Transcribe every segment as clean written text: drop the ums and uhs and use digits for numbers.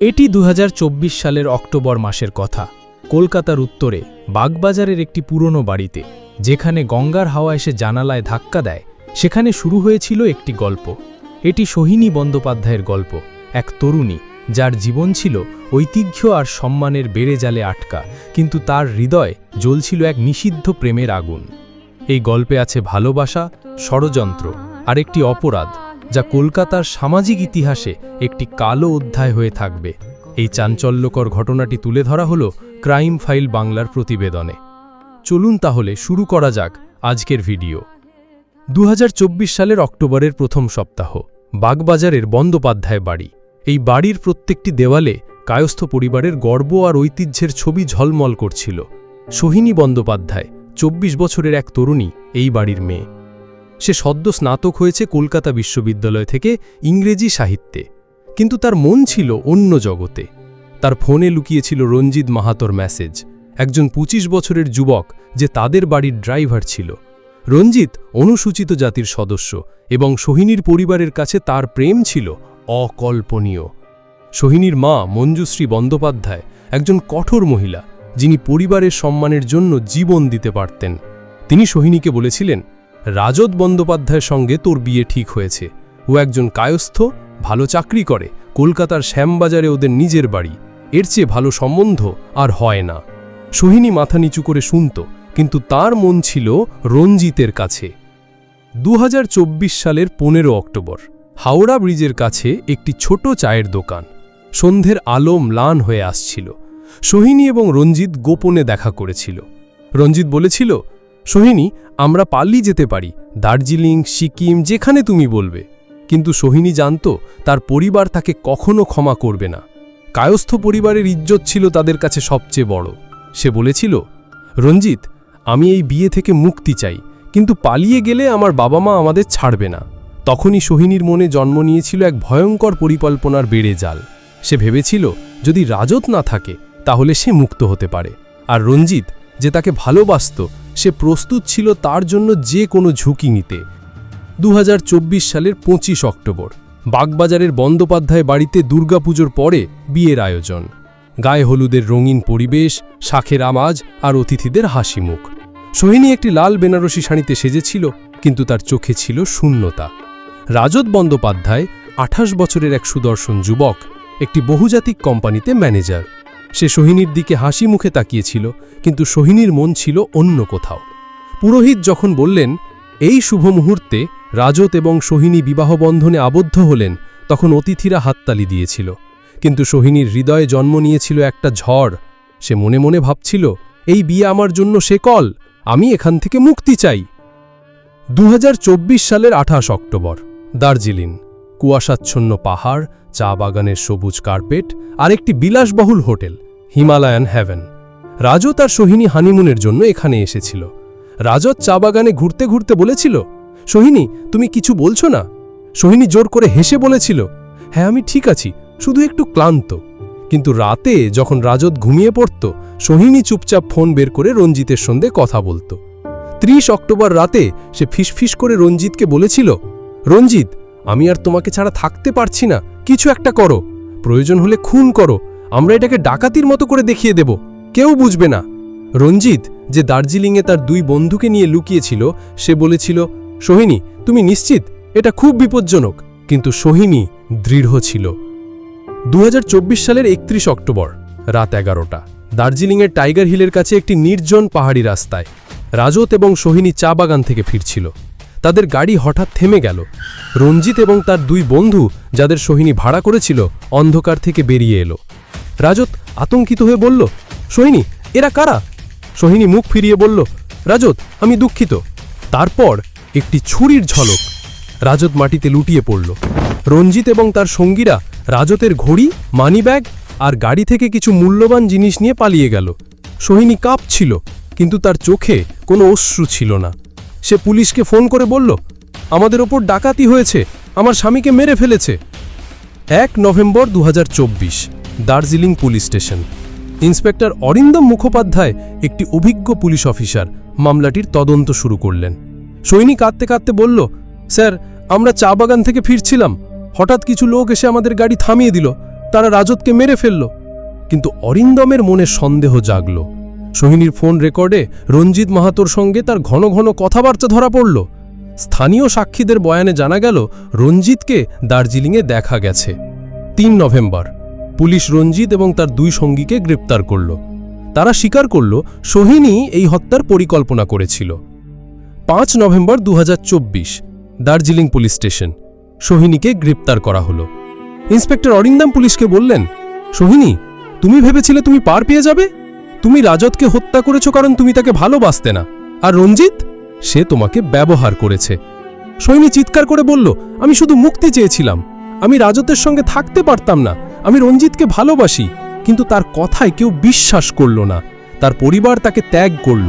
এটি ২০২৪ সালের অক্টোবর মাসের কথা। কলকাতার উত্তরে বাগবাজারের একটি পুরনো বাড়িতে, যেখানে গঙ্গার হাওয়া এসে জানালায় ধাক্কা দেয়, সেখানে শুরু হয়েছিল একটি গল্প। এটি সোহিনী বন্দ্যোপাধ্যায়ের গল্প, এক তরুণী যার জীবন ছিল ঐতিহ্য আর সম্মানের বেড়ে জালে আটকা, কিন্তু তার হৃদয়ে জ্বলছিল এক নিষিদ্ধ প্রেমের আগুন। এই গল্পে আছে ভালোবাসা, ষড়যন্ত্র আর একটি অপরাধ, যা কলকাতার সামাজিক ইতিহাসে একটি কালো অধ্যায় হয়ে থাকবে। এই চাঞ্চল্যকর ঘটনাটি তুলে ধরা হলো ক্রাইম ফাইল বাংলার প্রতিবেদনে। চলুন তাহলে শুরু করা যাক আজকের ভিডিও। ২০২৪ সালের অক্টোবরের প্রথম সপ্তাহ, বাগবাজারের বন্দ্যোপাধ্যায় বাড়ি। এই বাড়ির প্রত্যেকটি দেওয়ালে কায়স্থ পরিবারের গর্ব আর ঐতিহ্যের ছবি ঝলমল করছিল। সোহিনী বন্দ্যোপাধ্যায় ২৪ বছরের এক তরুণী, এই বাড়ির মেয়ে। সে সদ্য স্নাতক হয়েছে কলকাতা বিশ্ববিদ্যালয় থেকে ইংরেজি সাহিত্যে, কিন্তু তার মন ছিল অন্য জগতে। তার ফোনে লুকিয়েছিল রঞ্জিত মাহাতোর মেসেজ, একজন ২৫ বছরের যুবক যে তাদের বাড়ির ড্রাইভার ছিল। রঞ্জিত অনুসূচিত জাতির সদস্য এবং সোহিনীর পরিবারের কাছে তার প্রেম ছিল অকল্পনীয়। সোহিনীর মা মঞ্জুশ্রী বন্দ্যোপাধ্যায় একজন কঠোর মহিলা, যিনি পরিবারের সম্মানের জন্য জীবন দিতে পারতেন। তিনি সোহিনীকে বলেছিলেন, রাজত বন্দ্যোপাধ্যায়ের সঙ্গে তোর বিয়ে ঠিক হয়েছে। ও একজন কায়স্থ, ভালো চাকরি করে, কলকাতার শ্যামবাজারে ওদের নিজের বাড়ি। এর চেয়ে ভালো সম্বন্ধ আর হয় না। সোহিনী মাথা নিচু করে শুনত, কিন্তু তার মন ছিল রঞ্জিতের কাছে। ২০২৪ সালের ১৫ অক্টোবর, হাওড়া ব্রিজের কাছে একটি ছোট চায়ের দোকান। সন্ধ্যের আলো ম্লান হয়ে আসছিল। সোহিনী এবং রঞ্জিত গোপনে দেখা করেছিল। রঞ্জিত বলেছিল, সোহিনী, আমরা পালিয়ে যেতে পারি, দার্জিলিং, সিকিম, যেখানে তুমি বলবে। কিন্তু সোহিনী জানত তার পরিবার তাকে কখনো ক্ষমা করবে না। কায়স্থ পরিবারের ইজ্জত ছিল তাদের কাছে সবচেয়ে বড়। সে বলেছিল, রঞ্জিত, আমি এই বিয়ে থেকে মুক্তি চাই, কিন্তু পালিয়ে গেলে আমার বাবা মা আমাদের ছাড়বে না। তখনই সোহিনীর মনে জন্ম নিয়েছিল এক ভয়ঙ্কর পরিকল্পনার বেড়ে জাল। সে ভেবেছিল, যদি রাজত না থাকে তাহলে সে মুক্ত হতে পারে। আর রঞ্জিত, যে তাকে ভালোবাসত, সে প্রস্তুত ছিল তার জন্য যে কোনো ঝুঁকি নিতে। ২০২৪ সালের ২৫ অক্টোবর, বাগবাজারের বন্দ্যোপাধ্যায় বাড়িতে দুর্গাপুজোর পরে বিয়ের আয়োজন। গায়ে হলুদের রঙিন পরিবেশ, শাঁখের আওয়াজ আর অতিথিদের হাসি মুখ। সোহিনী একটি লাল বেনারসি শাড়িতে সেজেছিল, কিন্তু তার চোখে ছিল শূন্যতা। রাজত বন্দ্যোপাধ্যায় ২৮ বছরের এক সুদর্শন যুবক, একটি বহুজাতিক কোম্পানিতে ম্যানেজার। সে সোহিনীর দিকে হাসি মুখে তাকিয়েছিল, কিন্তু সোহিনীর মন ছিল অন্য কোথাও। পুরোহিত যখন বললেন, এই শুভ মুহূর্তে রাজত এবং সোহিনী বিবাহবন্ধনে আবদ্ধ হলেন, তখন অতিথিরা হাততালি দিয়েছিল। কিন্তু সোহিনীর হৃদয়ে জন্ম নিয়েছিল একটা ঝড়। সে মনে মনে ভাবছিল, এই বিয়ে আমার জন্য শেকল, আমি এখান থেকে মুক্তি চাই। ২০২৪ সালের ২৮ অক্টোবর, দার্জিলিং। কুয়াশাচ্ছন্ন পাহাড়, চা বাগানের সবুজ কার্পেট আর একটি বিলাসবহুল হোটেল, হিমালয়ান হেভেন। রাজত আর সোহিনী হানিমুনের জন্য এখানে এসেছিল। রাজত চা বাগানে ঘুরতে ঘুরতে বলেছিল, সোহিনী, তুমি কিছু বলছো না? সোহিনী জোর করে হেসে বলেছিল, হ্যাঁ, আমি ঠিক আছি, শুধু একটু ক্লান্ত। কিন্তু রাতে যখন রাজত ঘুমিয়ে পড়ত, সোহিনী চুপচাপ ফোন বের করে রঞ্জিতের সঙ্গে কথা বলত। ৩০ অক্টোবর রাতে সে ফিসফিস করে রঞ্জিতকে বলেছিল, রঞ্জিত, আমি আর তোমাকে ছাড়া থাকতে পারছি না, কিছু একটা করো, প্রয়োজন হলে খুন করো, আমরা এটাকে ডাকাতির মতো করে দেখিয়ে দেব, কেউ বুঝবে না। রঞ্জিত, যে দার্জিলিংয়ে তার দুই বন্ধুকে নিয়ে লুকিয়েছিল, সে বলেছিল, সোহিনী, তুমি নিশ্চিত? এটা খুব বিপজ্জনক। কিন্তু সোহিনী দৃঢ় ছিল। ২০২৪ সালের ৩১ অক্টোবর, রাত ১১টা, দার্জিলিংয়ের টাইগার হিলের কাছে একটি নির্জন পাহাড়ি রাস্তায় রাজত এবং সোহিনী চা বাগান থেকে ফিরছিল। তাদের গাড়ি হঠাৎ থেমে গেল। রঞ্জিত এবং তার দুই বন্ধু, যাদের সোহিনী ভাড়া করেছিল, অন্ধকার থেকে বেরিয়ে এলো। রাজত আতঙ্কিত হয়ে বলল, সোহিনী, এরা কারা? সোহিনী মুখ ফিরিয়ে বলল, রাজত, আমি দুঃখিত। তারপর একটি ছুরির ঝলক। রাজত মাটিতে লুটিয়ে পড়ল। রঞ্জিত এবং তার সঙ্গীরা রাজতের ঘড়ি, মানিব্যাগ আর গাড়ি থেকে কিছু মূল্যবান জিনিস নিয়ে পালিয়ে গেল। সোহিনী কাঁপছিল, কিন্তু তার চোখে কোনো অশ্রু ছিল না। সে পুলিশকে ফোন করে বলল, আমাদের ওপর ডাকাতি হয়েছে, আমার স্বামীকে মেরে ফেলেছে। ১ November ২০২৪, Darjeeling police station. Inspector Arindam Mukhopadhyay, একটি অভিজ্ঞ পুলিশ অফিসার, মামলাটির তদন্ত শুরু করলেন। সোহিনী কাঁদতে কাঁদতে বলল, স্যার, আমরা চা বাগান থেকে ফিরছিলাম, হঠাৎ কিছু লোক এসে আমাদের গাড়ি থামিয়ে দিল। তারা রাজতকে মেরে ফেলল। কিন্তু অরিন্দমের মনে সন্দেহ জাগল। সোহিনীর ফোন রেকর্ডে রঞ্জিত মাহাতোর সঙ্গে তার ঘন ঘন কথাবার্তা ধরা পড়ল। স্থানীয় সাক্ষীদের বয়ানে জানা গেল রঞ্জিতকে দার্জিলিংয়ে দেখা গেছে। ৩ নভেম্বর পুলিশ রঞ্জিত এবং তার 2 সঙ্গীকে গ্রেপ্তার করল। তারা স্বীকার করল সোহিনী এই হত্যার পরিকল্পনা করেছিল। ৫ নভেম্বর ২০২৪ দার্জিলিং পুলিশ স্টেশন, সোহিনীকে গ্রেপ্তার করা হলো। ইন্সপেক্টর অরিন্দম পুলিশকে বললেন, সোহিনী, তুমি ভেবেছিলে তুমি পার পেয়ে যাবে? তুমি রাজতকে হত্যা করেছ কারণ তুমি তাকে ভালোবাসতে না, আর রঞ্জিত, সে তোমাকে ব্যবহার করেছে। সোহিনী চিৎকার করে বলল, আমি শুধু মুক্তি চেয়েছিলাম, আমি রাজতের সঙ্গে থাকতে পারতাম না, আমি রঞ্জিতকে ভালোবাসি। কিন্তু তার কথায় কেউ বিশ্বাস করল না। তার পরিবার তাকে ত্যাগ করল।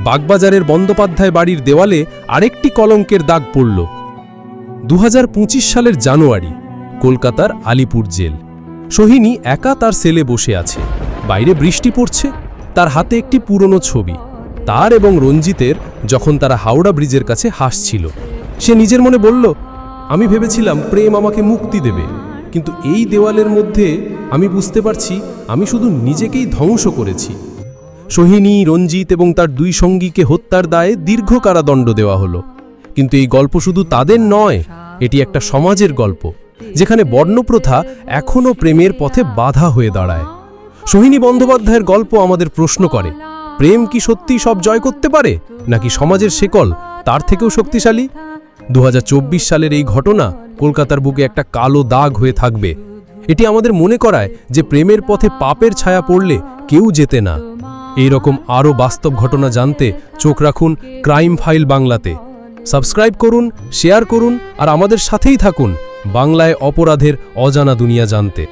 বাগবাজারের বন্দ্যোপাধ্যায় বাড়ির দেওয়ালে আরেকটি কলঙ্কের দাগ পড়ল। ২০২৫ সালের জানুয়ারি কলকাতার আলিপুর জেল। সোহিনী একা তার সেলে বসে আছে। বাইরে বৃষ্টি পড়ছে। তার হাতে একটি পুরনো ছবি, তার এবং রঞ্জিতের, যখন তারা হাওড়া ব্রিজের কাছে হাসছিল। সে নিজের মনে বলল, আমি ভেবেছিলাম প্রেম আমাকে মুক্তি দেবে, কিন্তু এই দেওয়ালের মধ্যে আমি বুঝতে পারছি আমি শুধু নিজেকেই ধ্বংস করেছি। সোহিনী, রঞ্জিত এবং তার 2 সঙ্গীকে হত্যার দায়ে দীর্ঘ কারাদণ্ড দেওয়া হলো। কিন্তু এই গল্প শুধু তাদের নয়, এটি একটা সমাজের গল্প, যেখানে বর্ণপ্রথা এখনও প্রেমের পথে বাধা হয়ে দাঁড়ায়। সোহিনী বন্দ্যোপাধ্যায়ের গল্প আমাদের প্রশ্ন করে, প্রেম কি সত্যি সব জয় করতে পারে, নাকি সমাজের শেকল তার থেকেও শক্তিশালী? ২০২৪ সালের এই ঘটনা কলকাতার বুকে একটা কালো দাগ হয়ে থাকবে। এটি আমাদের মনে করায় যে প্রেমের পথে পাপের ছায়া পড়লে কেউ যেতে না। এই রকম আরও বাস্তব ঘটনা জানতে চোখ রাখুন ক্রাইম ফাইল বাংলাতে। সাবস্ক্রাইব করুন, শেয়ার করুন আর আমাদের সাথেই থাকুন বাংলায় অপরাধের অজানা দুনিয়া জানতে।